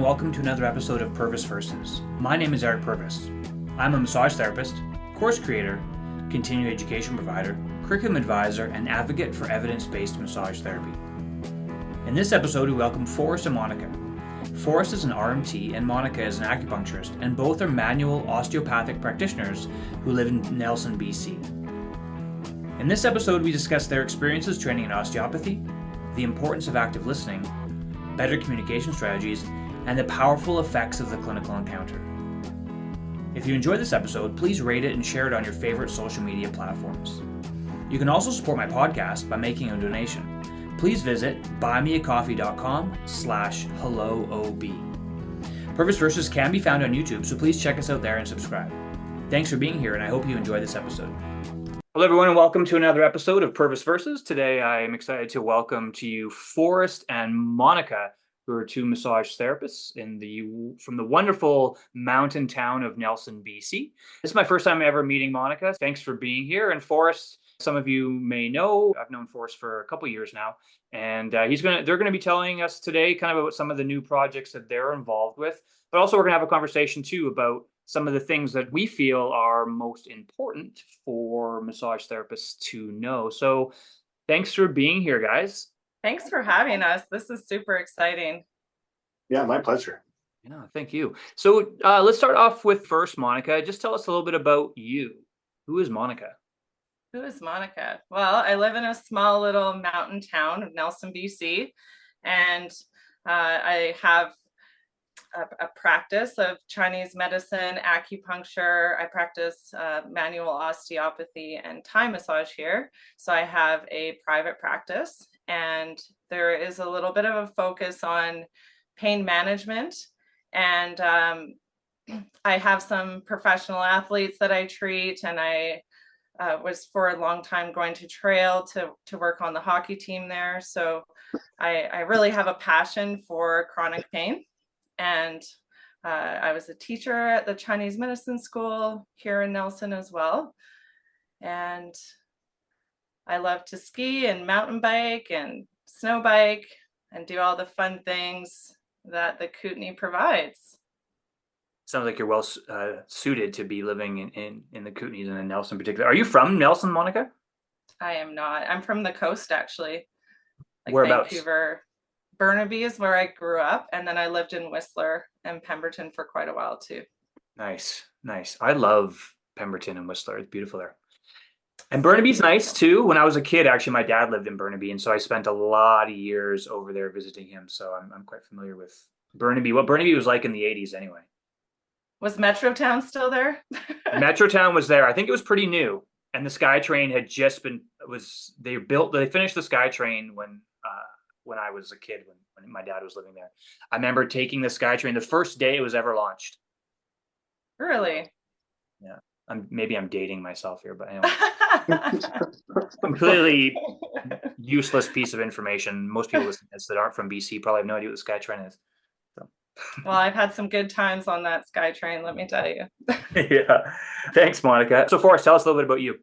welcome to another episode of Purvis Versus. My name is Eric Purvis. I'm a massage therapist, course creator, continuing education provider, curriculum advisor, and advocate for evidence-based massage therapy. In this episode, we welcome Forrest and Monica. Forrest is an RMT and Monica is an acupuncturist, and both are manual osteopathic practitioners who live in Nelson, BC. In this episode, we discuss their experiences training in osteopathy, the importance of active listening, better communication strategies, and the powerful effects of the clinical encounter. If you enjoyed this episode, please rate it and share it on your favorite social media platforms. You can also support my podcast by making a donation. Please visit buymeacoffee.com/helloob. Purvis Versus can be found on YouTube, so please check us out there and subscribe. Thanks for being here, and I hope you enjoy this episode. Hello, everyone, and welcome to another episode of Purvis Versus. Today, I am excited to welcome to you Forrest and Monica, who are two massage therapists from the wonderful mountain town of Nelson, BC. This is my first time ever meeting Monica. Thanks for being here. And Forrest, some of you may know, I've known Forrest for a couple years now, and they're going to be telling us today kind of about some of the new projects that they're involved with. But also, we're going to have a conversation too about some of the things that we feel are most important for massage therapists to know. So thanks for being here, guys. Thanks for having us. This is super exciting. Yeah, my pleasure. Yeah, thank you. So let's start off with first, Monica. Just tell us a little bit about you. Who is Monica? Who is Monica? Well, I live in a small little mountain town of Nelson, BC, and I have a practice of Chinese medicine, acupuncture. I practice manual osteopathy and Thai massage here. So I have a private practice, and there is a little bit of a focus on pain management. And I have some professional athletes that I treat, and I was for a long time going to trail to work on the hockey team there. So I really have a passion for chronic pain. And I was a teacher at the Chinese medicine school here in Nelson as well. And I love to ski and mountain bike and snow bike and do all the fun things that the Kootenai provides. Sounds like you're well suited to be living in the Kootenays and in Nelson in particular. Are you from Nelson, Monica? I am not. I'm from the coast, actually. Like whereabouts? Vancouver. Burnaby is where I grew up, and then I lived in Whistler and Pemberton for quite a while too. Nice. I love Pemberton and Whistler. It's beautiful there. And Burnaby's nice too. When I was a kid, actually, my dad lived in Burnaby, and so I spent a lot of years over there visiting him. So I'm quite familiar with Burnaby. What Burnaby was like in the 80s anyway. Was Metrotown still there? Metrotown was there. I think it was pretty new. And the SkyTrain had just they finished the SkyTrain when I was a kid, when my dad was living there. I remember taking the SkyTrain the first day it was ever launched. Really? Yeah. Maybe I'm dating myself here, but anyway. Completely useless piece of information. Most people listening to this that aren't from BC probably have no idea what the SkyTrain is. So. Well, I've had some good times on that SkyTrain, let me tell you. Yeah. Thanks, Monica. So Forrest, tell us a little bit about you.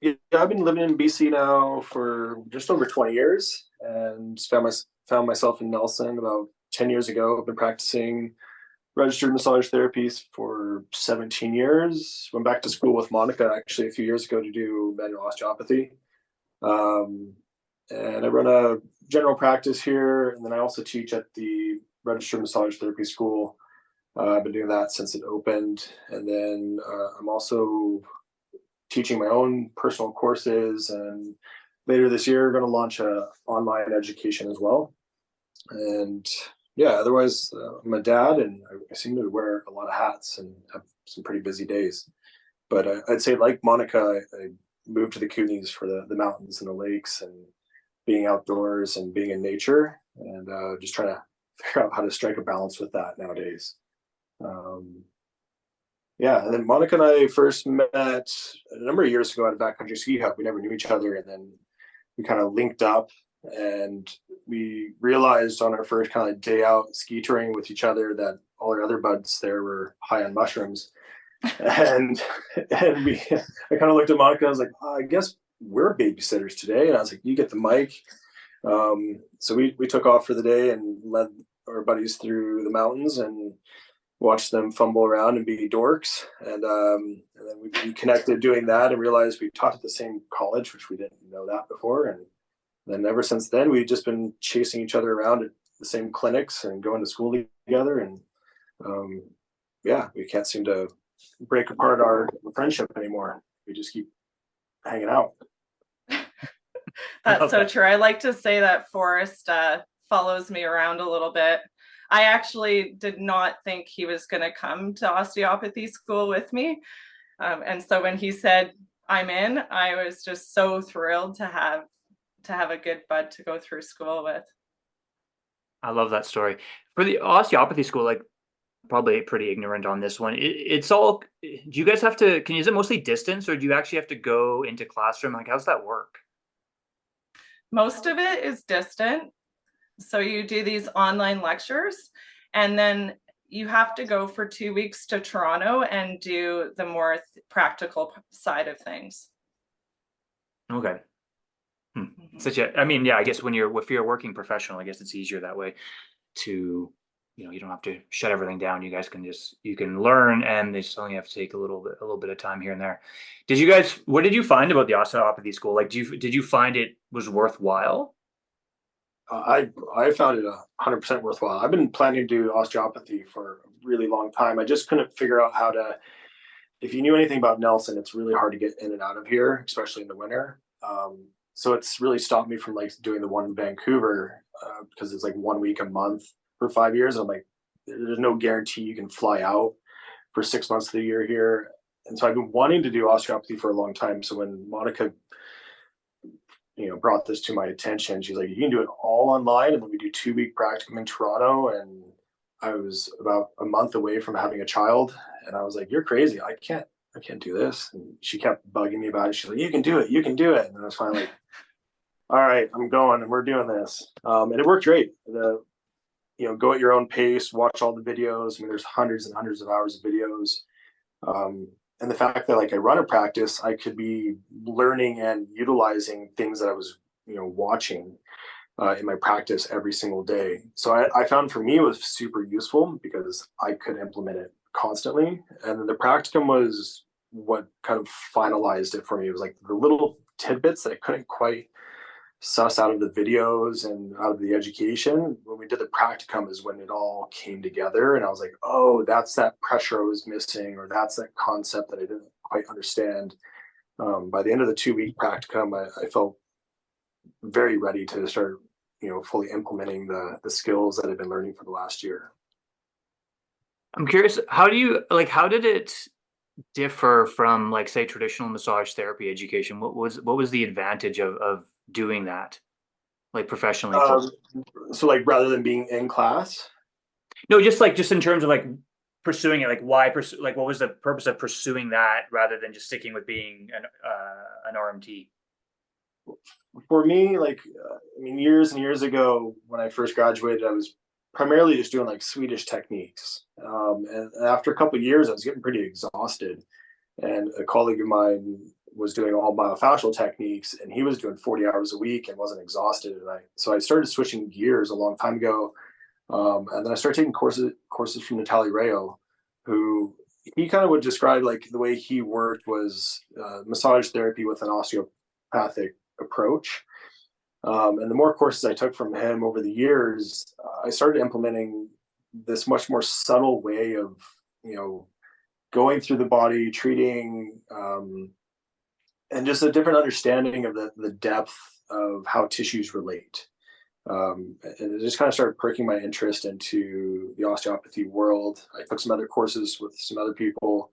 Yeah, I've been living in BC now for just over 20 years and found myself in Nelson about 10 years ago. I've been practicing registered massage therapies for 17 years. Went back to school with Monica actually a few years ago to do manual osteopathy. And I run a general practice here, and then I also teach at the registered massage therapy school. I've been doing that since it opened. And then I'm also teaching my own personal courses, and later this year going to launch a online education as well. And yeah, otherwise I'm a dad, and I seem to wear a lot of hats and have some pretty busy days. But I'd say, like Monica, I moved to the Kootenays for the mountains and the lakes and being outdoors and being in nature, and just trying to figure out how to strike a balance with that nowadays. Yeah, and then Monica and I first met a number of years ago at a backcountry ski hub. We never knew each other, and then we kind of linked up, and we realized on our first kind of day out ski touring with each other that all our other buds there were high on mushrooms. And I kind of looked at Monica. I was like, I guess we're babysitters today. And I was like, you get the mic. So we took off for the day and led our buddies through the mountains and watched them fumble around and be dorks. And then we connected doing that and realized we taught at the same college, which we didn't know that before. And then ever since then, we've just been chasing each other around at the same clinics and going to school together. And yeah, we can't seem to break apart our friendship anymore. We just keep hanging out. That's so true. I like to say that Forrest follows me around a little bit. I actually did not think he was going to come to osteopathy school with me. And so when he said, I'm in, I was just so thrilled to have a good bud to go through school with. I love that story. For the osteopathy school, like, probably pretty ignorant on this one. It's all, do you guys have to, is it mostly distance, or do you actually have to go into classroom? Like, how's that work? Most of it is distant. So you do these online lectures, and then you have to go for 2 weeks to Toronto and do the more practical side of things. Okay. I mean, yeah, I guess if you're a working professional, I guess it's easier that way to, you don't have to shut everything down. You guys you can learn, and they just only have to take a little bit of time here and there. What did you find about the osteopathy school? Like, did you find it was worthwhile? I found it 100% worthwhile. I've been planning to do osteopathy for a really long time. I just couldn't figure out how to. If you knew anything about Nelson, it's really hard to get in and out of here, especially in the winter. So it's really stopped me from like doing the one in Vancouver because it's like 1 week a month for 5 years. I'm like, there's no guarantee you can fly out for 6 months of the year here. And so I've been wanting to do osteopathy for a long time. So when Monica brought this to my attention, she's like, you can do it all online, and then we do 2-week practicum in Toronto. And I was about a month away from having a child, and I was like, you're crazy, I can't do this. And she kept bugging me about it. She's like, you can do it, and I was finally like, all right, I'm going, and we're doing this. And it worked great. Go at your own pace, watch all the videos. I mean, there's hundreds and hundreds of hours of videos. And the fact that like I run a practice, I could be learning and utilizing things that I was, watching in my practice every single day. So I found for me it was super useful because I could implement it constantly. And then the practicum was what kind of finalized it for me. It was like the little tidbits that I couldn't quite suss out of the videos and out of the education. When we did the practicum is when it all came together, and I was like, oh, that's that pressure I was missing, or that's that concept that I didn't quite understand. By the end of the 2-week practicum, I felt very ready to start fully implementing the skills that I've been learning for the last year. I'm curious, how did it differ from, like, say, traditional massage therapy education? What was the advantage of doing that, like, professionally? So like rather than being in class? No, just in terms of like pursuing it, like why pursue, like what was the purpose of pursuing that rather than just sticking with being an RMT? For me, like, I mean, years and years ago when I first graduated, I was primarily just doing like Swedish techniques. And after a couple of years, I was getting pretty exhausted. And a colleague of mine was doing all myofascial techniques, and he was doing 40 hours a week and wasn't exhausted. So I started switching gears a long time ago. And then I started taking courses from Natalie Rayo, who he kind of would describe like the way he worked was massage therapy with an osteopathic approach. And the more courses I took from him over the years, I started implementing this much more subtle way of, going through the body, treating, and just a different understanding of the depth of how tissues relate. And it just kind of started perking my interest into the osteopathy world. I took some other courses with some other people.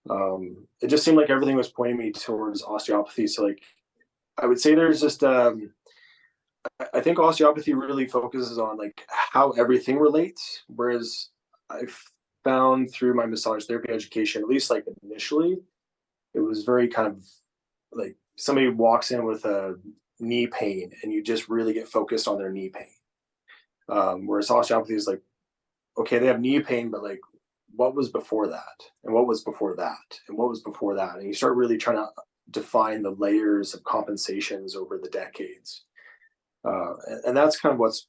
It just seemed like everything was pointing me towards osteopathy. So like, I would say there's just, I think osteopathy really focuses on like how everything relates. Whereas I've found through my massage therapy education, at least like initially, it was very kind of like somebody walks in with a knee pain and you just really get focused on their knee pain. Whereas osteopathy is like, okay, they have knee pain, but like what was before that? And what was before that? And what was before that? And you start really trying to define the layers of compensations over the decades. And that's kind of what's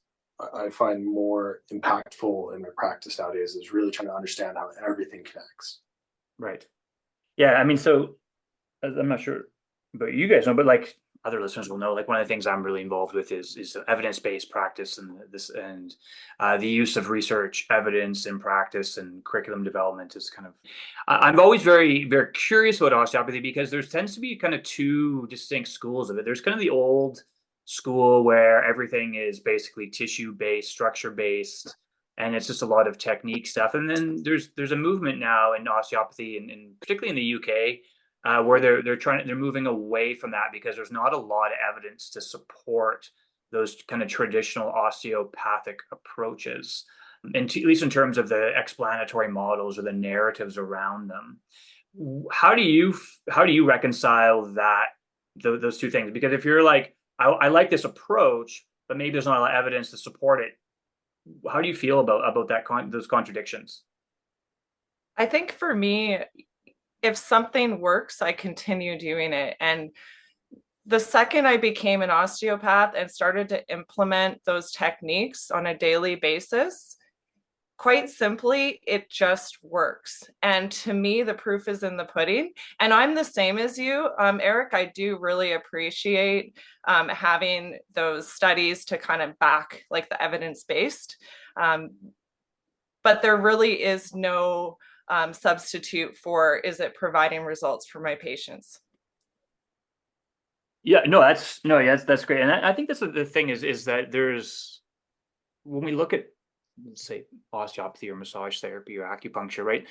I find more impactful in my practice nowadays, is really trying to understand how everything connects. Right. Yeah. I mean, so I'm not sure, but you guys know, but like other listeners will know, like one of the things I'm really involved with is evidence-based practice and the use of research, evidence, and practice and curriculum development is kind of. I'm always very very curious about osteopathy because there tends to be kind of two distinct schools of it. There's kind of the old school where everything is basically tissue-based, structure-based, and it's just a lot of technique stuff. And then there's a movement now in osteopathy, and particularly in the UK, where they're moving away from that because there's not a lot of evidence to support those kind of traditional osteopathic approaches, and at least in terms of the explanatory models or the narratives around them. How do you reconcile those two things? Because if you're like, I like this approach, but maybe there's not a lot of evidence to support it. How do you feel about those contradictions? I think for me, if something works, I continue doing it. And the second I became an osteopath and started to implement those techniques on a daily basis, quite simply, it just works. And to me, the proof is in the pudding. And I'm the same as you, Eric. I do really appreciate having those studies to kind of back like the evidence-based. Um, but there really is no substitute for, is it providing results for my patients? Yeah, no, that's great, and I think that's the thing is that there's when we look at, let's say, osteopathy or massage therapy or acupuncture, right?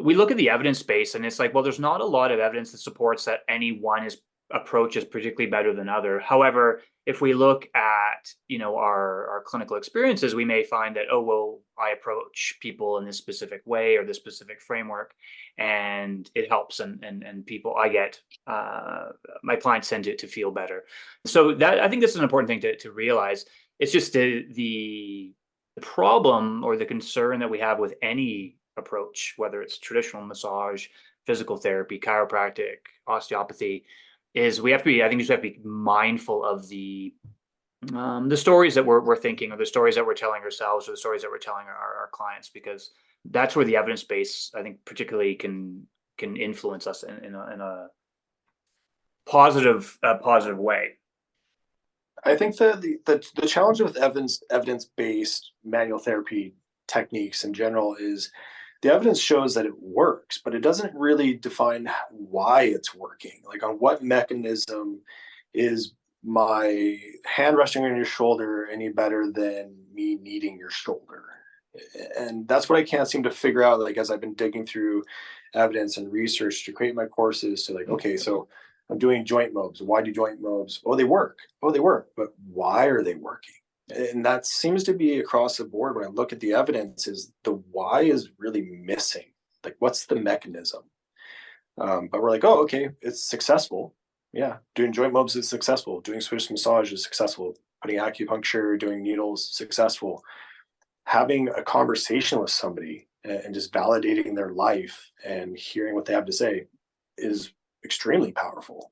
We look at the evidence base, and it's like, well, there's not a lot of evidence that supports that any one approach is particularly better than other. However, if we look at our clinical experiences, we may find that, oh well, I approach people in this specific way or this specific framework, and it helps, and people I get my clients tend to feel better. So that I think this is an important thing to realize. It's just the problem or the concern that we have with any approach, whether it's traditional massage, physical therapy, chiropractic, osteopathy, is we have to be. I think we just have to be mindful of the stories that we're thinking, or the stories that we're telling ourselves, or the stories that we're telling our clients, because that's where the evidence base, I think, particularly can influence us in a positive way. I think the challenge with evidence-based manual therapy techniques in general is the evidence shows that it works, but it doesn't really define why it's working. Like, on what mechanism is my hand resting on your shoulder any better than me kneading your shoulder? And that's what I can't seem to figure out, like, as I've been digging through evidence and research to create my courses, to like, okay, so I'm doing joint mobs. Why do joint mobs? Oh, they work. Oh, they work. But why are they working? And that seems to be across the board when I look at the evidence, is the why is really missing. Like, what's the mechanism? But we're like, oh, okay, it's successful. Yeah, doing joint mobs is successful. Doing Swiss massage is successful. Putting acupuncture, doing needles, successful. Having a conversation with somebody and just validating their life and hearing what they have to say is extremely powerful.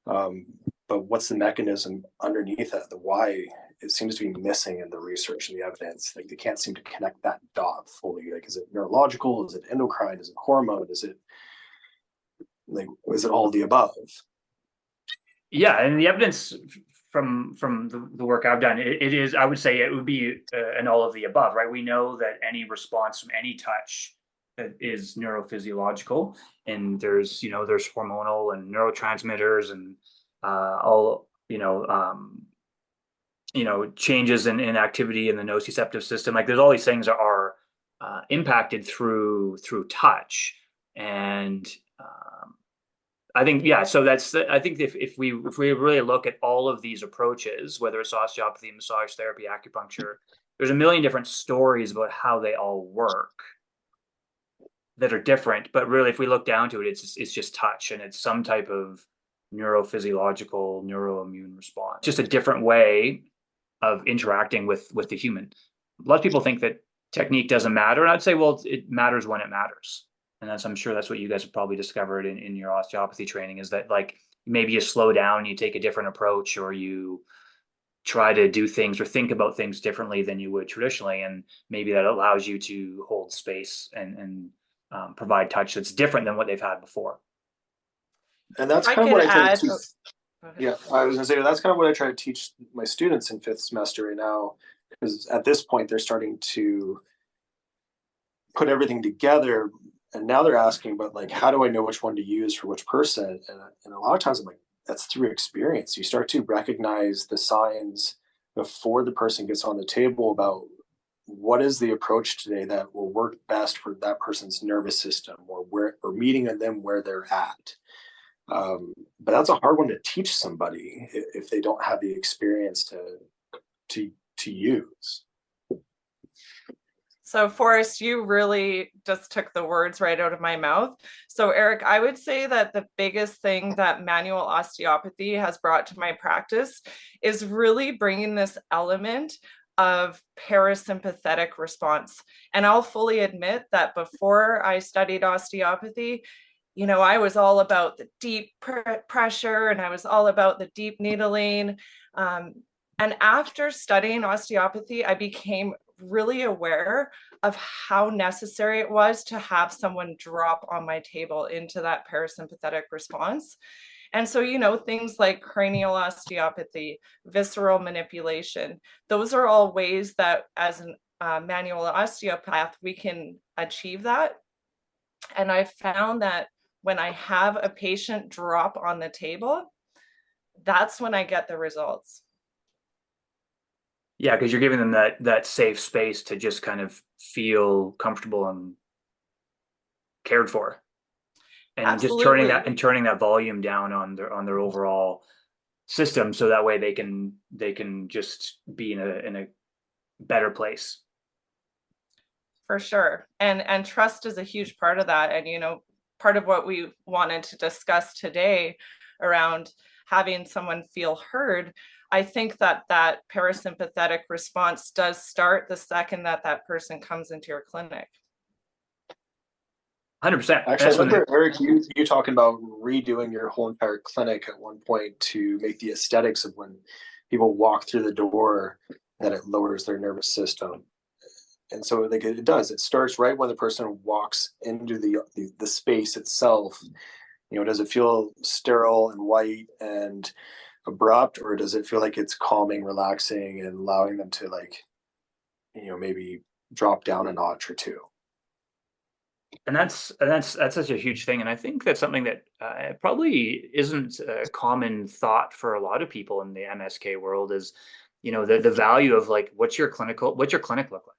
But what's the mechanism underneath that? The why, it seems to be missing in the research and the evidence. Like, they can't seem to connect that dot fully. Like, is it neurological? Is it endocrine? Is it hormone? Is it all the above? Yeah, and the evidence from the work I've done, it is, I would say, it would be an all of the above, right? We know that any response from any touch is neurophysiological, and there's hormonal and neurotransmitters and all changes in activity in the nociceptive system. Like, there's all these things that are impacted through touch, and I think, yeah. So I think if we really look at all of these approaches, whether it's osteopathy, massage therapy, acupuncture, there's a million different stories about how they all work that are different. But really, if we look down to it, it's just touch, and it's some type of neurophysiological neuroimmune response, just a different way of interacting with the human. A lot of people think that technique doesn't matter, and I'd say, well, it matters when it matters. And I'm sure that's what you guys have probably discovered in your osteopathy training, is that, like, maybe you slow down, you take a different approach, or you try to do things or think about things differently than you would traditionally, and maybe that allows you to hold space and provide touch that's different than what they've had before. And If that's I kind of could what I try to add, teach. oh, go ahead. Yeah, I was gonna say that's kind of what I try to teach my students in fifth semester right now, because at this point they're starting to put everything together, and now they're asking, but like, how do I know which one to use for which person? And a lot of times I'm like, that's through experience. You start to recognize the signs before the person gets on the table about what is the approach today that will work best for that person's nervous system, or meeting them where they're at. But that's a hard one to teach somebody if they don't have the experience to to use. So, Forrest, you really just took the words right out of my mouth. So, Eric, I would say that the biggest thing that manual osteopathy has brought to my practice is really bringing this element of parasympathetic response. And I'll fully admit that before I studied osteopathy, I was all about the deep pressure and I was all about the deep needling. Um, and after studying osteopathy, I became really aware of how necessary it was to have someone drop on my table into that parasympathetic response. And so, things like cranial osteopathy, visceral manipulation, those are all ways that as an manual osteopath, we can achieve that. And I found that when I have a patient drop on the table, that's when I get the results. Yeah, because you're giving them that safe space to just kind of feel comfortable and cared for, and just Absolutely. turning that volume down on their overall system, so that way they can just be in a better place. For sure. And trust is a huge part of that. And part of what we wanted to discuss today around having someone feel heard, I think that parasympathetic response does start the second that person comes into your clinic. 100%. Actually, I remember Eric, you talking about redoing your whole entire clinic at one point to make the aesthetics of when people walk through the door, that it lowers their nervous system. And so like it does. It starts right when the person walks into the space itself. Does it feel sterile and white and abrupt, or does it feel like it's calming, relaxing, and allowing them to maybe drop down a notch or two? And that's such a huge thing, and I think that's something that probably isn't a common thought for a lot of people in the MSK world. Is the value of like what's your clinic look like?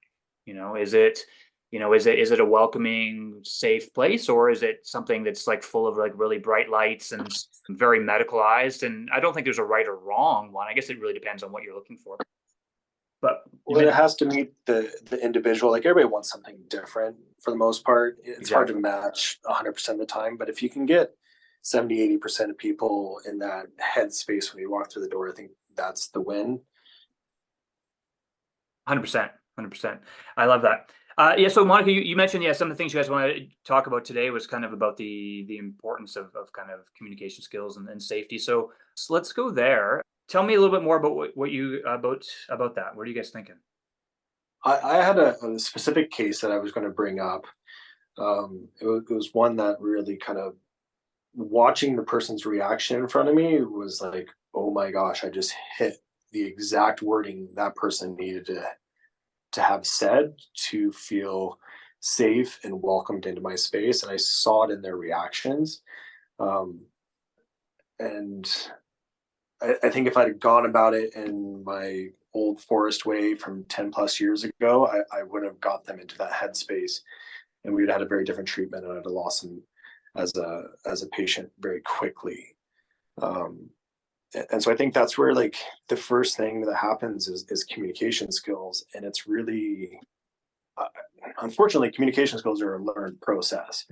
Is it is it a welcoming, safe place, or is it something that's like full of like really bright lights and very medicalized? And I don't think there's a right or wrong one. I guess it really depends on what you're looking for. But Well, it has to meet the individual. Like everybody wants something different for the most part. It's hard to match 100% of the time, but if you can get 70-80% of people in that headspace when you walk through the door, I think that's the win. 100%, 100%. I love that. Yeah. So Monica, you mentioned, some of the things you guys wanted to talk about today was kind of about the importance of kind of communication skills and safety. So let's go there. Tell me a little bit more about what you about that. What are you guys thinking? I had a specific case that I was going to bring up. It was one that really kind of, watching the person's reaction in front of me was like, oh my gosh, I just hit the exact wording that person needed to have said to feel safe and welcomed into my space. And I saw it in their reactions. And I think if I'd have gone about it in my old Forrest way from 10 plus years ago, I would have got them into that headspace, and we would have had a very different treatment, and I'd have lost them as a patient very quickly. And so I think that's where like the first thing that happens is communication skills. And it's really, unfortunately, communication skills are a learned process.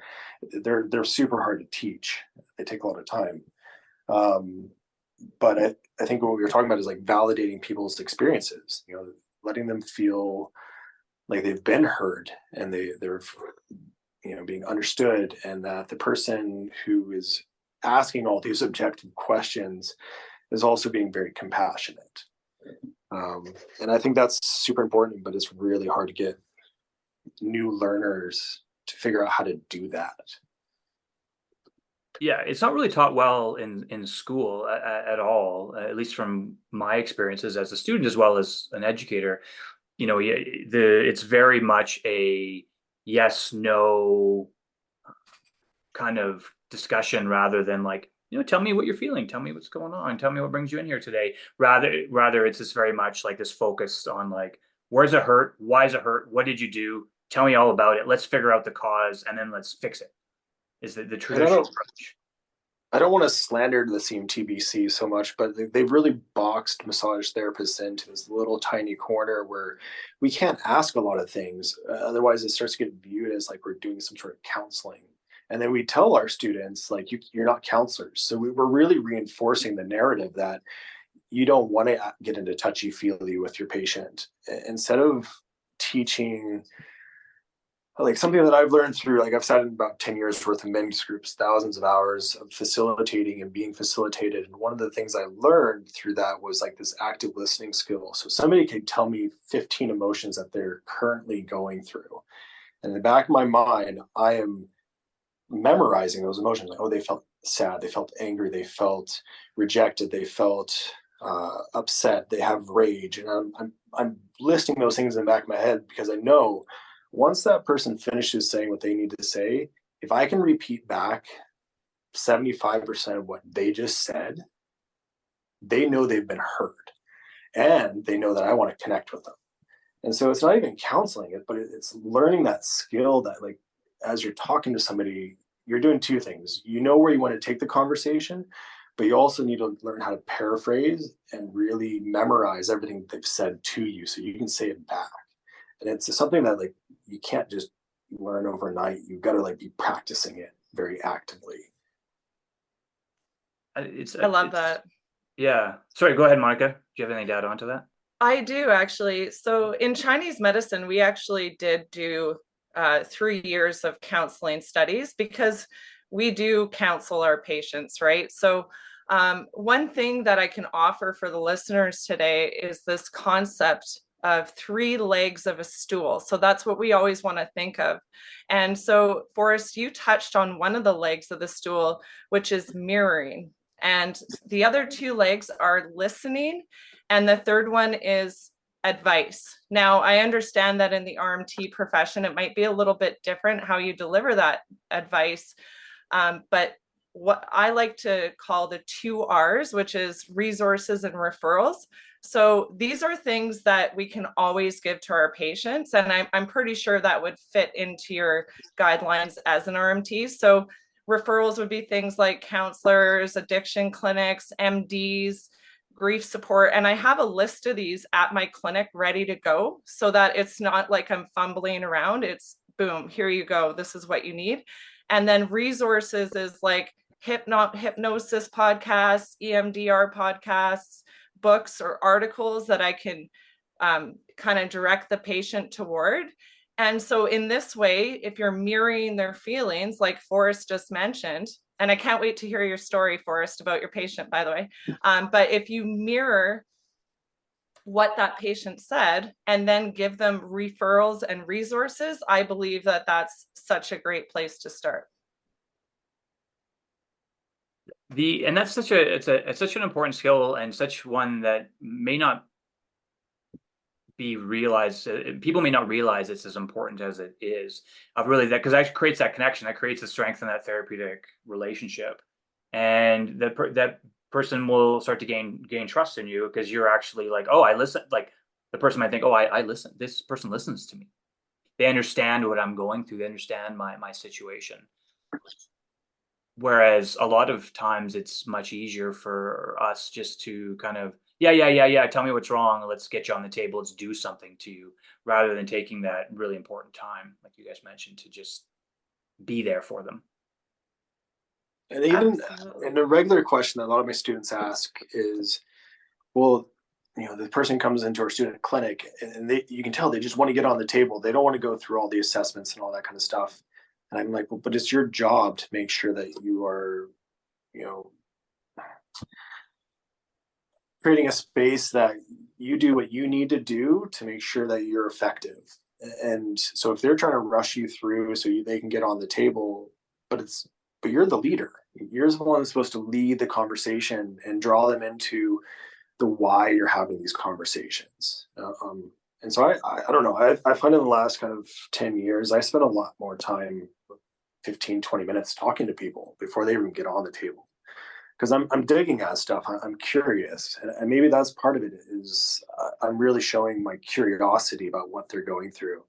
They're super hard to teach. They take a lot of time. But I think what we were talking about is like validating people's experiences, letting them feel like they've been heard and they're being understood, and that the person who is asking all these objective questions is also being very compassionate. And I think that's super important, but it's really hard to get new learners to figure out how to do that. Yeah, it's not really taught well in school at all, at least from my experiences as a student as well as an educator. You know, it's very much a yes, no kind of discussion rather than like, you know, tell me what you're feeling, tell me what's going on, tell me what brings you in here today. Rather it's just very much like this focused on like, where's it hurt? Why is it hurt? What did you do? Tell me all about it. Let's figure out the cause and then let's fix it. Is the And I traditional don't, approach. I don't want to slander the CMTBC so much, but they've really boxed massage therapists into this little tiny corner where we can't ask a lot of things. Otherwise, it starts to get viewed as like we're doing some sort of counseling. And then we tell our students, like, you're not counselors. So we're really reinforcing the narrative that you don't want to get into touchy feely with your patient. Instead of teaching, like something that I've learned through, like I've sat in about 10 years worth of men's groups, thousands of hours of facilitating and being facilitated. And one of the things I learned through that was like this active listening skill. So somebody could tell me 15 emotions that they're currently going through. And in the back of my mind, I am memorizing those emotions. Like, oh, they felt sad, they felt angry, they felt rejected, they felt upset, they have rage. And I'm listing those things in the back of my head because I know once that person finishes saying what they need to say, if I can repeat back 75% of what they just said, they know they've been heard and they know that I want to connect with them. And so it's not even counseling it, but it's learning that skill that, like, as you're talking to somebody, you're doing two things. You know where you want to take the conversation, but you also need to learn how to paraphrase and really memorize everything they've said to you so you can say it back. And it's something that, like, you can't just learn overnight. You've got to like be practicing it very actively. I love that. Yeah. Sorry, go ahead, Monica. Do you have anything to add on to that? I do actually. So in Chinese medicine, we actually did do 3 years of counseling studies because we do counsel our patients, right? So one thing that I can offer for the listeners today is this concept of 3 legs of a stool. So that's what we always want to think of. And so, Forrest, you touched on one of the legs of the stool, which is mirroring. And the other 2 legs are listening. And the third one is advice. Now, I understand that in the RMT profession, it might be a little bit different how you deliver that advice. But what I like to call the 2 R's, which is resources and referrals. So these are things that we can always give to our patients. And I'm pretty sure that would fit into your guidelines as an RMT. So referrals would be things like counselors, addiction clinics, MDs, grief support. And I have a list of these at my clinic ready to go so that it's not like I'm fumbling around. It's boom, here you go. This is what you need. And then resources is like hypnosis podcasts, EMDR podcasts, books or articles that I can kind of direct the patient toward. And so in this way, if you're mirroring their feelings, like Forrest just mentioned, and I can't wait to hear your story, Forrest, about your patient, by the way. But if you mirror what that patient said and then give them referrals and resources, I believe that that's such a great place to start. And that's it's such an important skill and such one that may not be realized. People may not realize it's as important as it is. Of really that, because that creates that connection, that creates the strength in that therapeutic relationship, and that person will start to gain trust in you because you're actually like, oh, I listen. Like the person might think, oh, I listen. This person listens to me. They understand what I'm going through. They understand my situation. Whereas a lot of times it's much easier for us just to kind of, yeah, tell me what's wrong. Let's get you on the table. Let's do something to you rather than taking that really important time, like you guys mentioned, to just be there for them. And even Absolutely. in a regular question that a lot of my students ask is, well, the person comes into our student clinic and you can tell they just want to get on the table. They don't want to go through all the assessments and all that kind of stuff. And I'm like, well, but it's your job to make sure that you are, creating a space that you do what you need to do to make sure that you're effective. And so if they're trying to rush you through so they can get on the table, but it's but you're the leader. You're the one that's supposed to lead the conversation and draw them into the why you're having these conversations. And so I don't know. I find in the last kind of 10 years, I spend a lot more time, 15, 20 minutes talking to people before they even get on the table. Because I'm digging at stuff. I'm curious. And maybe that's part of it is I'm really showing my curiosity about what they're going through.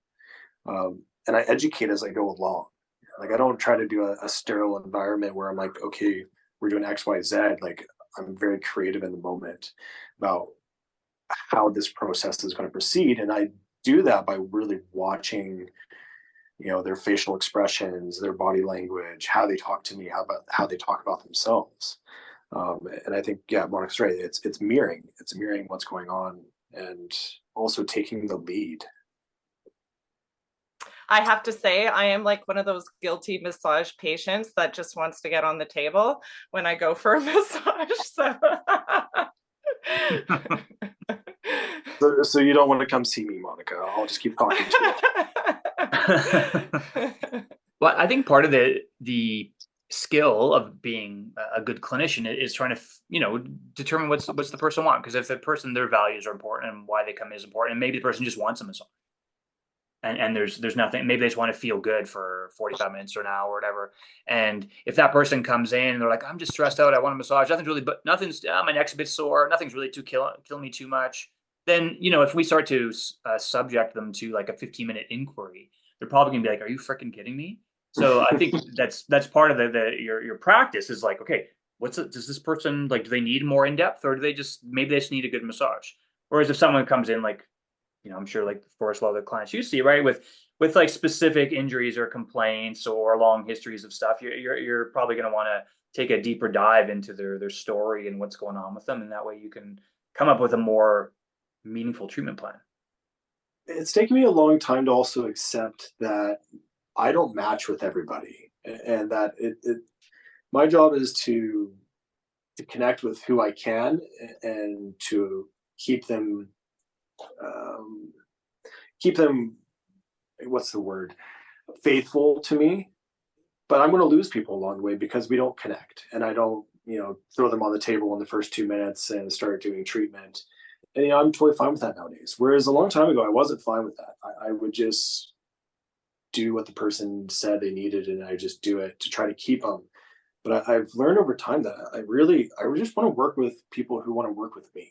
And I educate as I go along. Like I don't try to do a sterile environment where I'm like, okay, we're doing X, Y, Z. Like I'm very creative in the moment about how this process is going to proceed. And I do that by really watching, their facial expressions, their body language, how they talk to me, how they talk about themselves. And I think, yeah, Monica's right. It's mirroring. It's mirroring what's going on, and also taking the lead. I have to say, I am like one of those guilty massage patients that just wants to get on the table when I go for a massage. So you don't want to come see me, Monica. I'll just keep talking to you. Well, I think part of the skill of being a good clinician is trying to determine what's the person want, because if the person, their values are important and why they come is important, and maybe the person just wants a massage. And there's nothing, maybe they just want to feel good for 45 minutes or an hour or whatever. And if that person comes in and they're like, I'm just stressed out, I want a massage, nothing's my neck's a bit sore, nothing's really kill me too much. Then, if we start to subject them to like a 15-minute inquiry, they're probably gonna be like, are you freaking kidding me? So I think that's part of your practice is like, okay, does this person, like, do they need more in depth, or do they maybe they just need a good massage? Whereas if someone comes in like, I'm sure like Forrest, a lot of the clients you see, right, with like specific injuries or complaints or long histories of stuff, you're probably going to want to take a deeper dive into their story and what's going on with them, and that way you can come up with a more meaningful treatment plan. It's taken me a long time to also accept that I don't match with everybody, and that my job is to connect with who I can and to keep them what's the word, faithful to me. But I'm going to lose people along the way because we don't connect, and I don't throw them on the table in the first 2 minutes and start doing treatment. And I'm totally fine with that nowadays, whereas a long time ago I wasn't fine with that. I would just do what the person said they needed, and I just do it to try to keep them. But I've learned over time that I just want to work with people who want to work with me.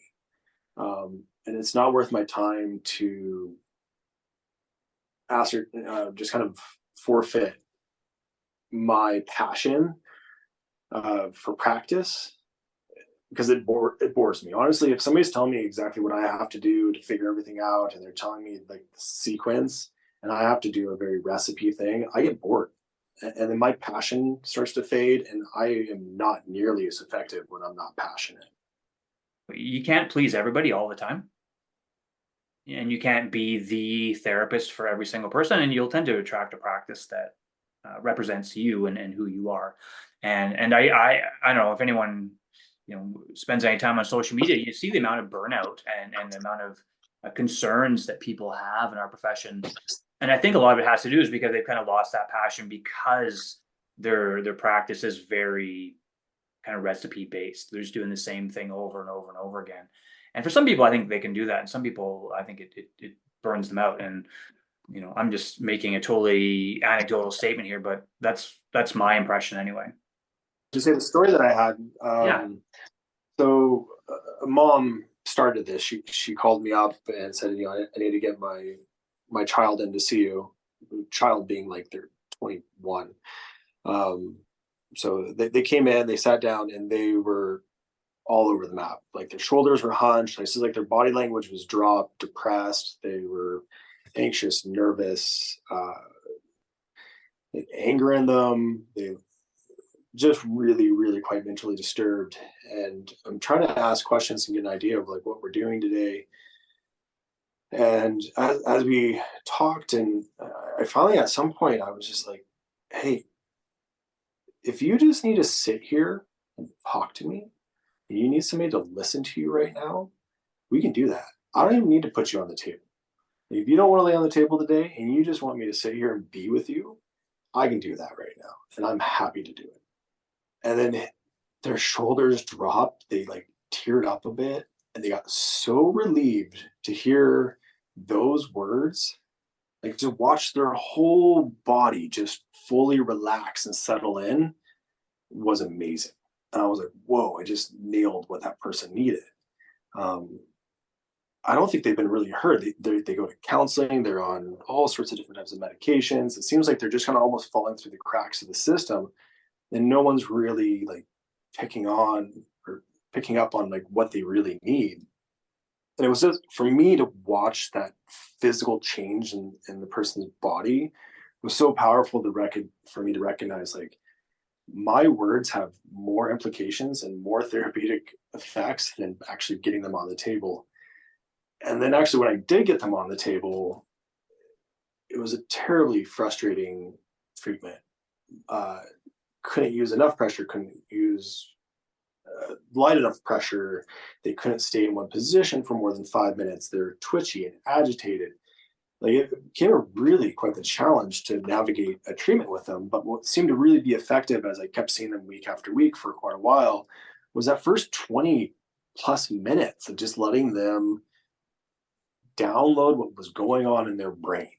And it's not worth my time to just kind of forfeit my passion for practice, because it bores me. Honestly, if somebody's telling me exactly what I have to do to figure everything out, and they're telling me like the sequence, and I have to do a very recipe thing, I get bored. And then my passion starts to fade, and I am not nearly as effective when I'm not passionate. You can't please everybody all the time, and you can't be the therapist for every single person, and you'll tend to attract a practice that represents you and who you are. And I don't know if anyone spends any time on social media, you see the amount of burnout and the amount of concerns that people have in our profession. And I think a lot of it has to do is because they've kind of lost that passion, because their practice is very kind of recipe based. They're just doing the same thing over and over and over again. And for some people, I think they can do that, and some people, I think it burns them out. And I'm just making a totally anecdotal statement here, but that's my impression anyway. To say the story that I had, yeah. So a mom started this. She called me up and said, I need to get my child in to see you. Child being like they're 21. So they came in, they sat down, and they were all over the map. Like their shoulders were hunched. I said like their body language was dropped, depressed. They were anxious, nervous, anger in them. They just really, really quite mentally disturbed. And I'm trying to ask questions and get an idea of like what we're doing today. And as we talked, and I finally at some point I was just like, hey, if you just need to sit here and talk to me, you need somebody to listen to you right now, we can do that. I don't even need to put you on the table. If you don't want to lay on the table today and you just want me to sit here and be with you, I can do that right now. And I'm happy to do it. And then their shoulders dropped. They like teared up a bit and they got so relieved to hear those words, like to watch their whole body just fully relax and settle in was amazing. And I was like, whoa, I just nailed what that person needed. Um, I don't think they've been really heard. They go to counseling. They're on all sorts of different types of medications. It seems like they're just kind of almost falling through the cracks of the system, and no one's really like picking on or picking up on like what they really need. And it was just for me to watch that physical change in the person's body was so powerful for me to recognize like my words have more implications and more therapeutic effects than actually getting them on the table. And then actually when I did get them on the table, it was a terribly frustrating treatment. Uh, couldn't use enough pressure, couldn't use light enough pressure. They couldn't stay in one position for more than 5 minutes. They're twitchy and agitated. Like it became a really quite the challenge to navigate a treatment with them. But what seemed to really be effective as I kept seeing them week after week for quite a while was that first 20 plus minutes of just letting them download what was going on in their brain.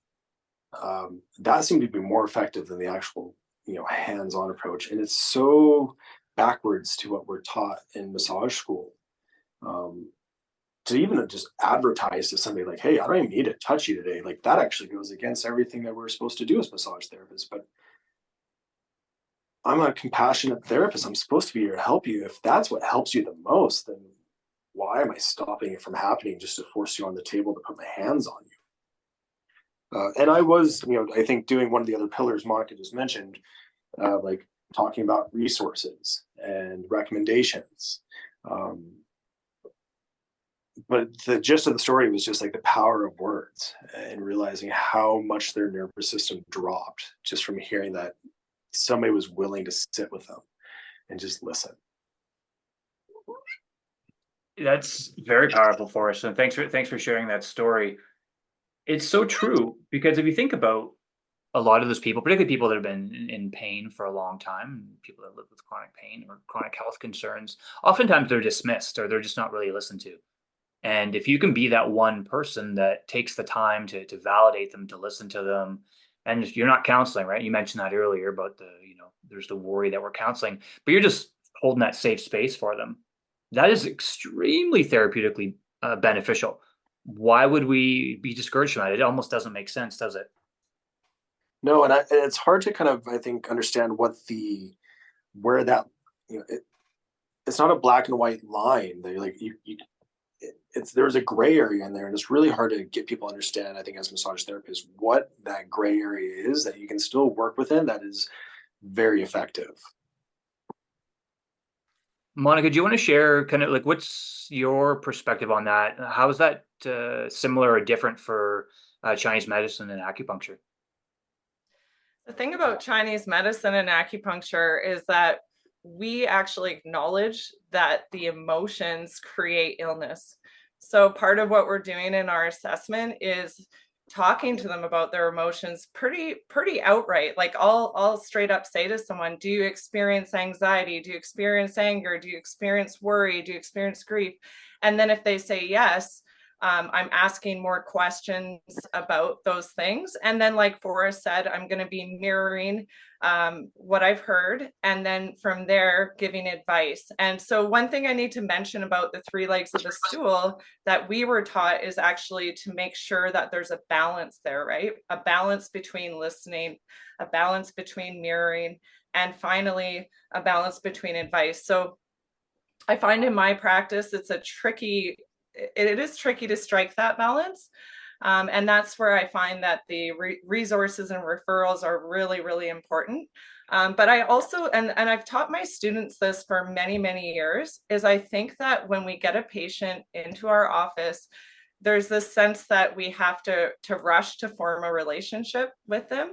That seemed to be more effective than the actual, hands-on approach. And it's so backwards to what we're taught in massage school. To even just advertise to somebody like, hey, I don't even need to touch you today. Like that actually goes against everything that we're supposed to do as massage therapists. But I'm a compassionate therapist. I'm supposed to be here to help you. If that's what helps you the most, then why am I stopping it from happening just to force you on the table to put my hands on you? And I was, I think doing one of the other pillars Monica just mentioned, like talking about resources and recommendations. But the gist of the story was just like the power of words and realizing how much their nervous system dropped just from hearing that somebody was willing to sit with them and just listen. That's very powerful, Forrest, and thanks for sharing that story. It's so true because if you think about a lot of those people, particularly people that have been in pain for a long time, people that live with chronic pain or chronic health concerns, oftentimes they're dismissed or they're just not really listened to. And if you can be that one person that takes the time to validate them, to listen to them, and if you're not counseling, right? You mentioned that earlier about there's the worry that we're counseling, but you're just holding that safe space for them. That is extremely therapeutically beneficial. Why would we be discouraged from that? It almost doesn't make sense, does it? No, and it's hard to kind of, I think, understand where that, it's not a black and white line. They like there's a gray area in there, and it's really hard to get people to understand, I think, as massage therapists, what that gray area is that you can still work within that is very effective. Monica, do you want to share kind of like what's your perspective on that? How is that similar or different for Chinese medicine and acupuncture? The thing about Chinese medicine and acupuncture is that we actually acknowledge that the emotions create illness. So part of what we're doing in our assessment is talking to them about their emotions pretty outright. Like I'll straight up say to someone, do you experience anxiety? Do you experience anger? Do you experience worry? Do you experience grief? And then if they say yes, I'm asking more questions about those things. And then, like Forrest said, I'm going to be mirroring what I've heard. And then from there, giving advice. And so, one thing I need to mention about the three legs of the stool that we were taught is actually to make sure that there's a balance there, right? A balance between listening, a balance between mirroring, and finally, a balance between advice. So, I find in my practice, it is tricky to strike that balance. And that's where I find that the resources and referrals are really, really important. But I also, and I've taught my students this for many, many years, is I think that when we get a patient into our office, there's this sense that we have to rush to form a relationship with them.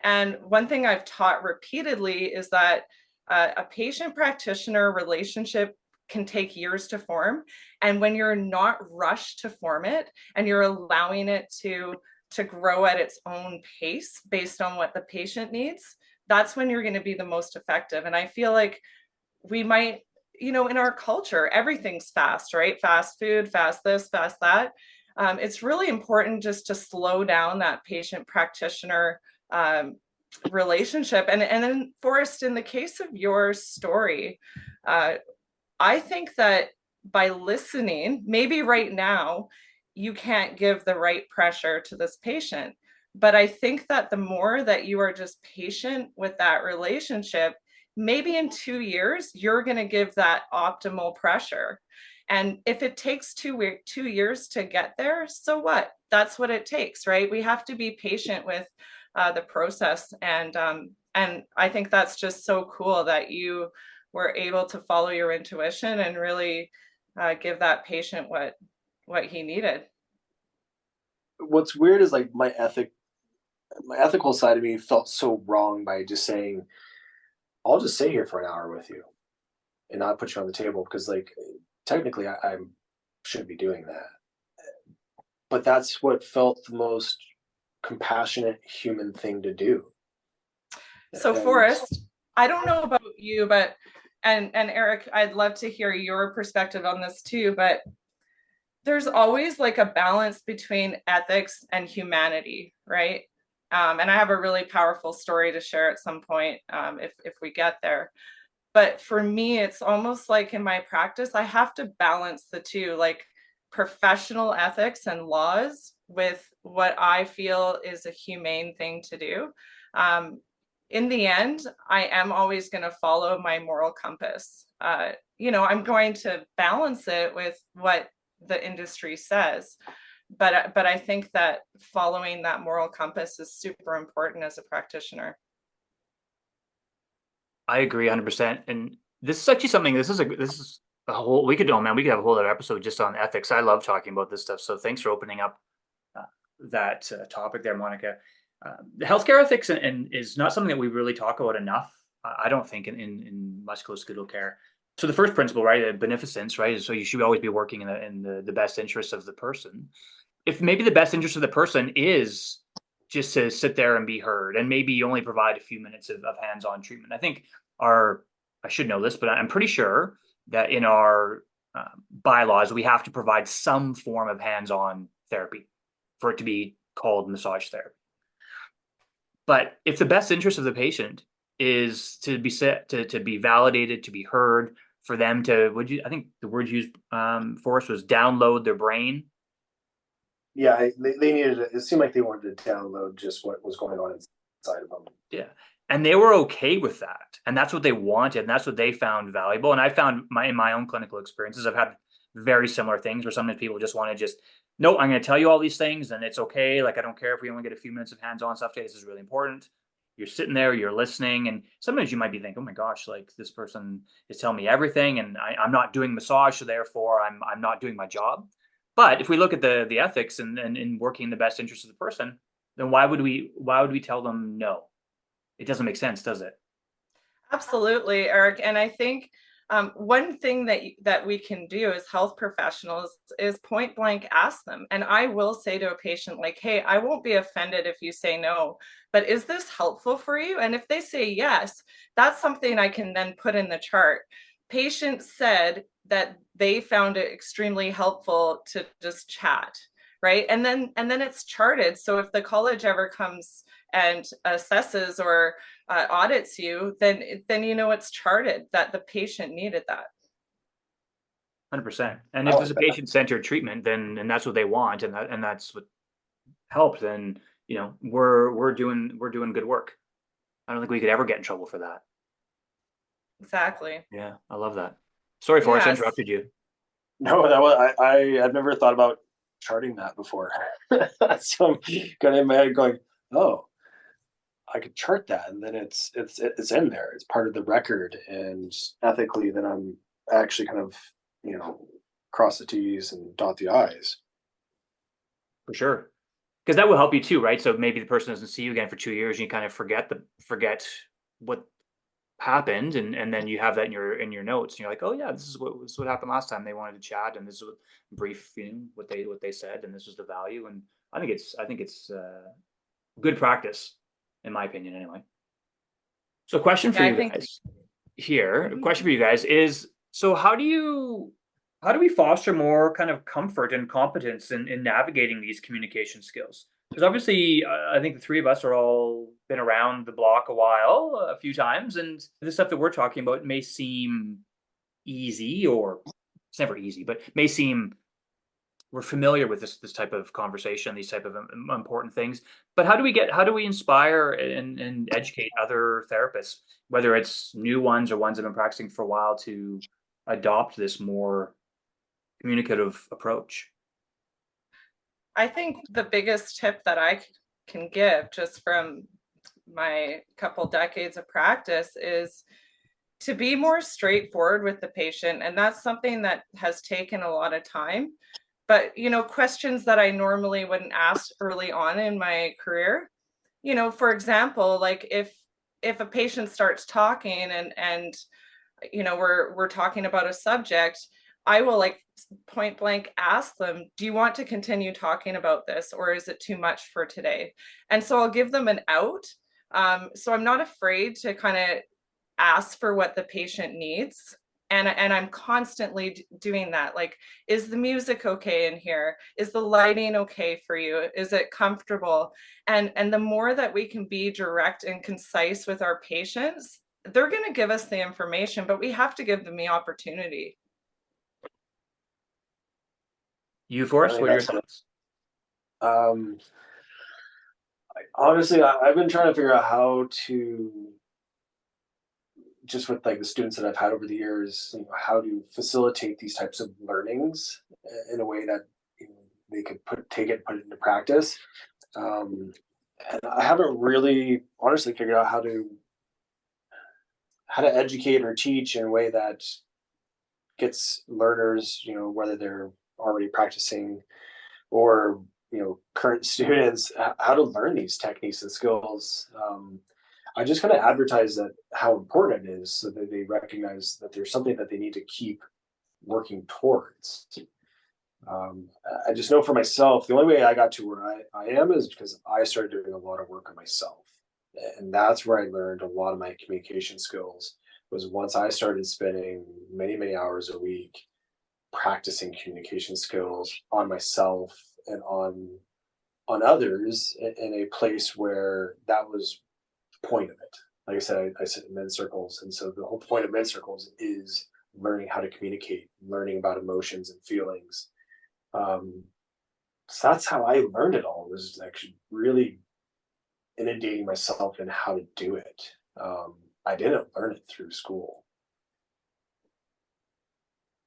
And one thing I've taught repeatedly is that a patient practitioner relationship can take years to form. And when you're not rushed to form it and you're allowing it to grow at its own pace based on what the patient needs, that's when you're going to be the most effective. And I feel like we might, in our culture, everything's fast, right? Fast food, fast this, fast that. It's really important just to slow down that patient practitioner relationship. And then, Forrest, in the case of your story, I think that by listening, maybe right now you can't give the right pressure to this patient, but I think that the more that you are just patient with that relationship, maybe in 2 years you're going to give that optimal pressure. And if it takes 2 years to get there, so what? That's what it takes, right? We have to be patient with the process. And I think that's just so cool that you were able to follow your intuition and really give that patient what he needed. What's weird is like my ethical side of me felt so wrong by just saying, I'll just stay here for an hour with you and not put you on the table, because like technically I shouldn't be doing that. But that's what felt the most compassionate human thing to do. So Forrest, I don't know about you, but and Eric, I'd love to hear your perspective on this too, but there's always like a balance between ethics and humanity, right? And I have a really powerful story to share at some point, if we get there. But for me, it's almost like in my practice, I have to balance the two, like professional ethics and laws with what I feel is a humane thing to do. In the end, I am always going to follow my moral compass. I'm going to balance it with what the industry says. But I think that following that moral compass is super important as a practitioner. I agree 100%. And this is actually something, this is a whole, we could have a whole other episode just on ethics. I love talking about this stuff. So thanks for opening up that topic there, Monica. The healthcare ethics and is not something that we really talk about enough, I don't think, in musculoskeletal care. So the first principle, right, beneficence, right, is so you should always be working in the best interest of the person. If maybe the best interest of the person is just to sit there and be heard, and maybe you only provide a few minutes of hands-on treatment. I think I should know this, but I'm pretty sure that in our bylaws, we have to provide some form of hands-on therapy for it to be called massage therapy. But if the best interest of the patient is to be set to be validated, to be heard, for them to, I think the word used, Forrest, was download their brain. Yeah, they needed it. It seemed like they wanted to download just what was going on inside of them. Yeah. And they were okay with that. And that's what they wanted. And that's what they found valuable. And I found in my own clinical experiences, I've had very similar things where sometimes people just want to no, I'm going to tell you all these things and it's okay. Like, I don't care if we only get a few minutes of hands-on stuff today. This is really important. You're sitting there, you're listening. And sometimes you might be thinking, oh my gosh, like this person is telling me everything and I'm not doing massage. So therefore I'm not doing my job. But if we look at the ethics and in working in the best interest of the person, then why would we tell them no? It doesn't make sense, does it? Absolutely, Eric. And I think one thing that we can do as health professionals is point blank ask them. And I will say to a patient like, hey, I won't be offended if you say no, but is this helpful for you? And if they say yes, that's something I can then put in the chart. Patient said that they found it extremely helpful to just chat, right? And then it's charted. So if the college ever comes and assesses or audits you, then it's charted that the patient needed that. 100%. And if there's a patient-centered treatment, then and that's what they want, and that's what helps, then we're doing good work. I don't think we could ever get in trouble for that. Exactly. Yeah, I love that. Sorry, Forrest, I interrupted you. No, that was I've never thought about charting that before. So I'm kind of in my head going, oh, I could chart that, and then it's in there. It's part of the record, and ethically, then I'm actually kind of cross the T's and dot the I's. For sure, because that will help you too, right? So maybe the person doesn't see you again for 2 years, and you kind of forget happened, and then you have that in your notes, and you're like, oh yeah, this is what happened last time. They wanted to chat, and this is what brief, what they said, and this was the value. And I think it's good practice, in my opinion, anyway. So, question for Yeah, I you think. guys here. A Mhm. question for you guys is: so how do we foster more kind of comfort and competence in navigating these communication skills? Because obviously, I think the three of us are all been around the block a while, a few times, and the stuff that we're talking about may seem easy, or it's never easy, but may seem we're familiar with this type of conversation, these type of important things. But how do we inspire and educate other therapists, whether it's new ones or ones that have been practicing for a while, to adopt this more communicative approach? I think the biggest tip that can give just from my couple decades of practice is to be more straightforward with the patient. And that's something that has taken a lot of time. But, questions that I normally wouldn't ask early on in my career, for example, like if a patient starts talking and we're talking about a subject, I will like point blank ask them, do you want to continue talking about this, or is it too much for today? And so I'll give them an out. So I'm not afraid to kind of ask for what the patient needs. And I'm constantly doing that. Like, is the music okay in here? Is the lighting okay for you? Is it comfortable? And the more that we can be direct and concise with our patients, they're going to give us the information, but we have to give them the opportunity. You, I Forrest, think what are your that's good. thoughts? Um, Honestly, I've been trying to figure out how to, just with like the students that I've had over the years, how to facilitate these types of learnings in a way that they could take it, put it into practice. Um, and I haven't really honestly figured out how to educate or teach in a way that gets learners, whether they're already practicing or current students, how to learn these techniques and skills. I just kind of advertise that how important it is, so that they recognize that there's something that they need to keep working towards. um, I just know for myself, the only way I got to where I am is because I started doing a lot of work on myself. And that's where I learned a lot of my communication skills, was once I started spending many, many hours a week practicing communication skills on myself and on others, in a place where that was the point of it. Like I said, I sit in men's circles, and so the whole point of men's circles is learning how to communicate, learning about emotions and feelings. um, so that's how I learned it all, was actually really inundating myself in how to do it. I didn't learn it through school.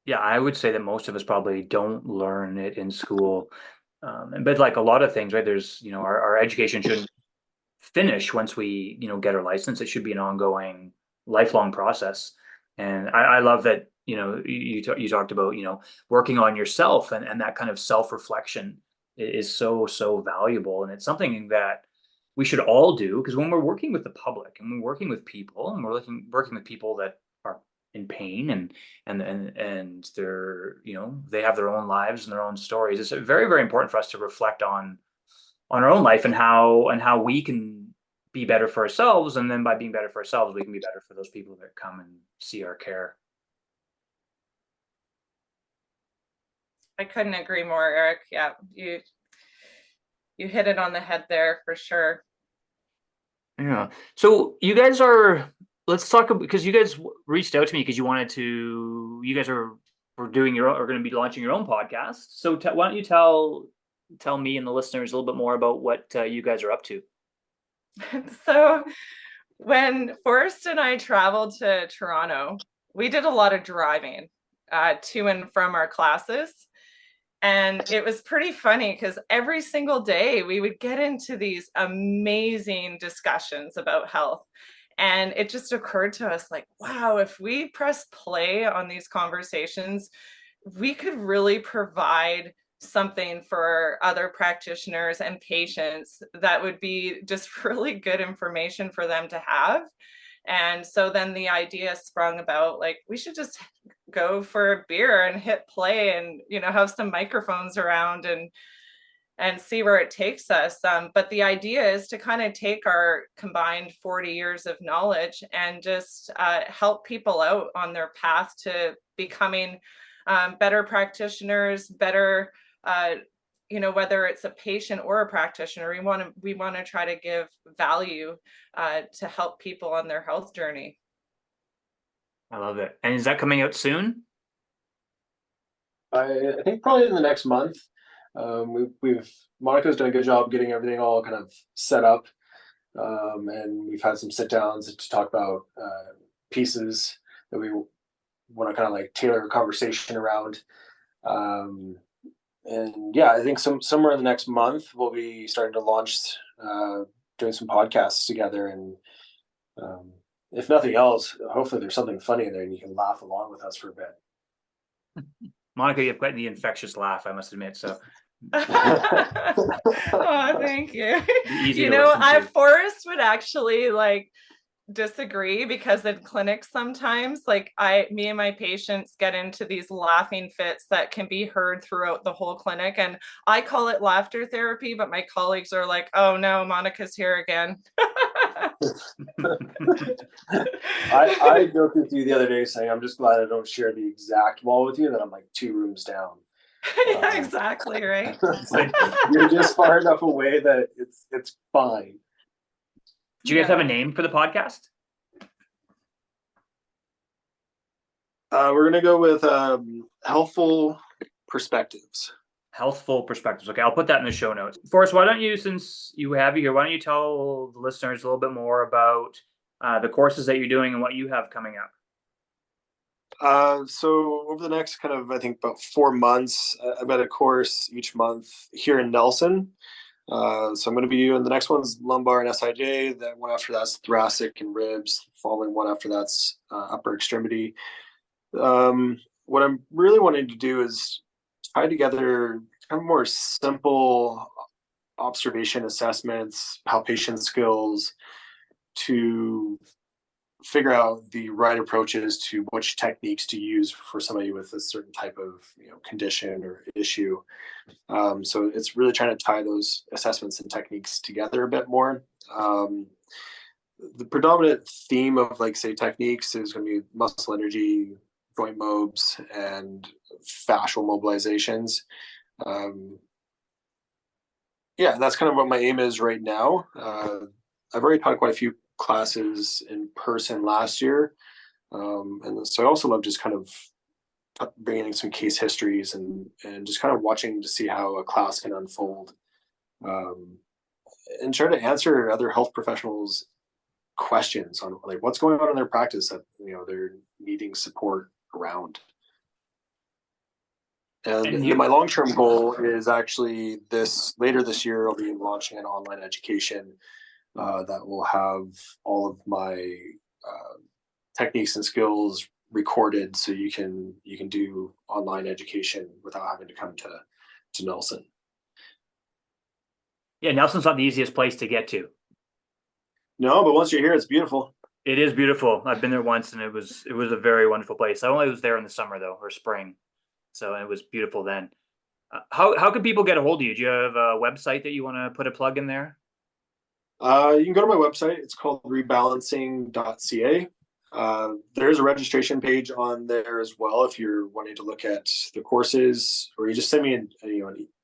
Yeah, I would say that most of us probably don't learn it in school. But like a lot of things, right? There's, our education shouldn't finish once we, get our license. It should be an ongoing, lifelong process. And I love that, you talked about, working on yourself, and that kind of self-reflection is so valuable. And it's something that we should all do, because when we're working with the public and we're working with people, and we're working with people that are in pain, and they're, they have their own lives and their own stories. It's very, very important for us to reflect on our own life, and how we can be better for ourselves, and then by being better for ourselves, we can be better for those people that come and see our care. I couldn't agree more, Eric. Yeah, you hit it on the head there for sure. Yeah. So you guys are, let's talk about, because you guys reached out to me because you guys are doing are going to be launching your own podcast. So why don't you tell me and the listeners a little bit more about what you guys are up to? So when Forrest and I traveled to Toronto, we did a lot of driving to and from our classes. And it was pretty funny because every single day we would get into these amazing discussions about health. And it just occurred to us like, wow, if we press play on these conversations, we could really provide something for other practitioners and patients that would be just really good information for them to have. And so then the idea sprung about, like, we should just go for a beer and hit play and, have some microphones around and see where it takes us. But the idea is to kind of take our combined 40 years of knowledge and just help people out on their path to becoming better practitioners, better, whether it's a patient or a practitioner, we want to try to give value to help people on their health journey. I love it. And is that coming out soon? I think probably in the next month. Monica's done a good job getting everything all kind of set up, and we've had some sit downs to talk about pieces that we want to kind of like tailor a conversation around. And yeah, I think somewhere in the next month we'll be starting to launch, doing some podcasts together, and if nothing else, hopefully there's something funny in there and you can laugh along with us for a bit. Monica, you've got the infectious laugh, I must admit. So oh, thank you. Easy to listen to. Forrest would actually disagree, because in clinics sometimes me and my patients get into these laughing fits that can be heard throughout the whole clinic, and I call it laughter therapy, but my colleagues are like, oh no, Monica's here again. I joked with you the other day saying I'm just glad I don't share the exact wall with you, that I'm like 2 rooms down. Yeah, exactly, right. You're just far enough away that it's fine. Do you guys have a name for the podcast? We're gonna go with Healthful Perspectives. Healthful Perspectives. Okay, I'll put that in the show notes. Forrest, why don't you, since you have you here, why don't you tell the listeners a little bit more about the courses that you're doing and what you have coming up? So over the next kind of, I think about 4 months, I've got a course each month here in Nelson. So I'm going to be doing, the next one's lumbar and SIJ. That one after that's thoracic and ribs. The following one after that's upper extremity. What I'm really wanting to do is tie together kind of more simple observation assessments, palpation skills to figure out the right approaches to which techniques to use for somebody with a certain type of condition or issue. So it's really trying to tie those assessments and techniques together a bit more. The predominant theme of say techniques is going to be muscle energy, joint mobs, and fascial mobilizations. Yeah, that's kind of what my aim is right now. I've already taught quite a few classes in person last year, and so I also love just kind of bringing in some case histories and just kind of watching to see how a class can unfold, and try to answer other health professionals' questions on what's going on in their practice that they're needing support around. And my long-term goal is actually later this year I'll be launching an online education that will have all of my techniques and skills recorded, so you can do online education without having to come to Nelson. Yeah, Nelson's not the easiest place to get to. No, but once you're here, it's beautiful. It is beautiful. I've been there once, and it was a very wonderful place. I only was there in the summer though, or spring, so it was beautiful then. How can people get a hold of you? Do you have a website that you want to put a plug in there? You can go to my website. It's called rebalancing.ca. There's a registration page on there as well if you're wanting to look at the courses, or you just send me an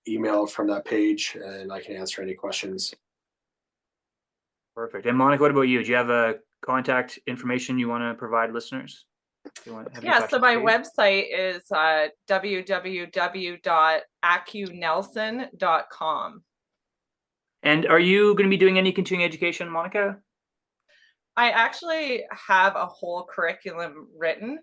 email from that page and I can answer any questions. Perfect. And Monica, what about you? Do you have a contact information you want to provide listeners? Yeah, so my website is www.acunelson.com. And are you going to be doing any continuing education, Monica? I actually have a whole curriculum written.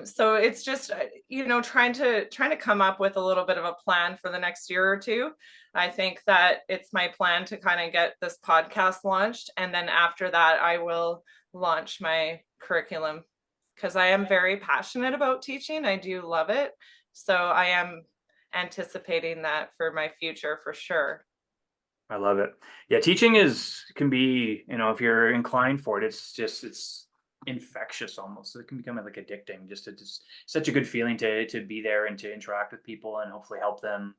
So it's just, trying to come up with a little bit of a plan for the next year or two. I think that it's my plan to kind of get this podcast launched. And then after that, I will launch my curriculum, because I am very passionate about teaching. I do love it. So I am anticipating that for my future for sure. I love it. Yeah, teaching can be, if you're inclined for it, it's infectious almost. It can become like addicting. Just such a good feeling to be there and to interact with people and hopefully help them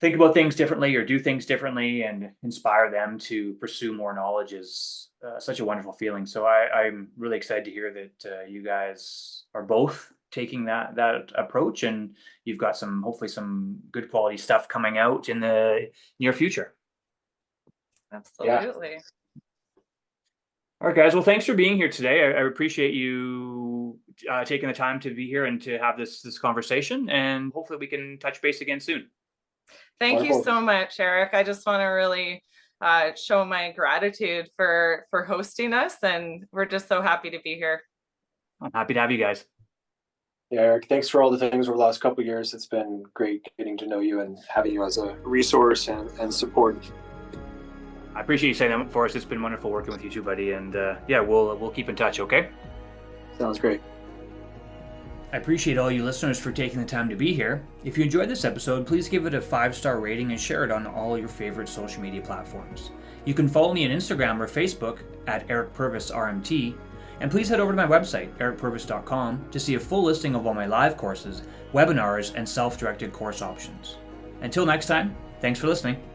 think about things differently or do things differently and inspire them to pursue more knowledge is such a wonderful feeling. So I'm really excited to hear that you guys are both taking that approach, and you've got hopefully some good quality stuff coming out in the near future. Absolutely. Yeah. All right, guys. Well, thanks for being here today. I appreciate you taking the time to be here and to have this conversation, and hopefully we can touch base again soon. Thank you Wonderful. so much, Eric. I just want to really show my gratitude for hosting us, and we're just so happy to be here. I'm happy to have you guys. Yeah, Eric, thanks for all the things over the last couple of years. It's been great getting to know you and having you as a resource and support. I appreciate you saying that, Forrest. It's been wonderful working with you too, buddy. And yeah, we'll keep in touch, okay? Sounds great. I appreciate all you listeners for taking the time to be here. If you enjoyed this episode, please give it a 5-star rating and share it on all your favorite social media platforms. You can follow me on Instagram or Facebook at Eric Purvis RMT, and please head over to my website, ericpurvis.com, to see a full listing of all my live courses, webinars, and self-directed course options. Until next time, thanks for listening.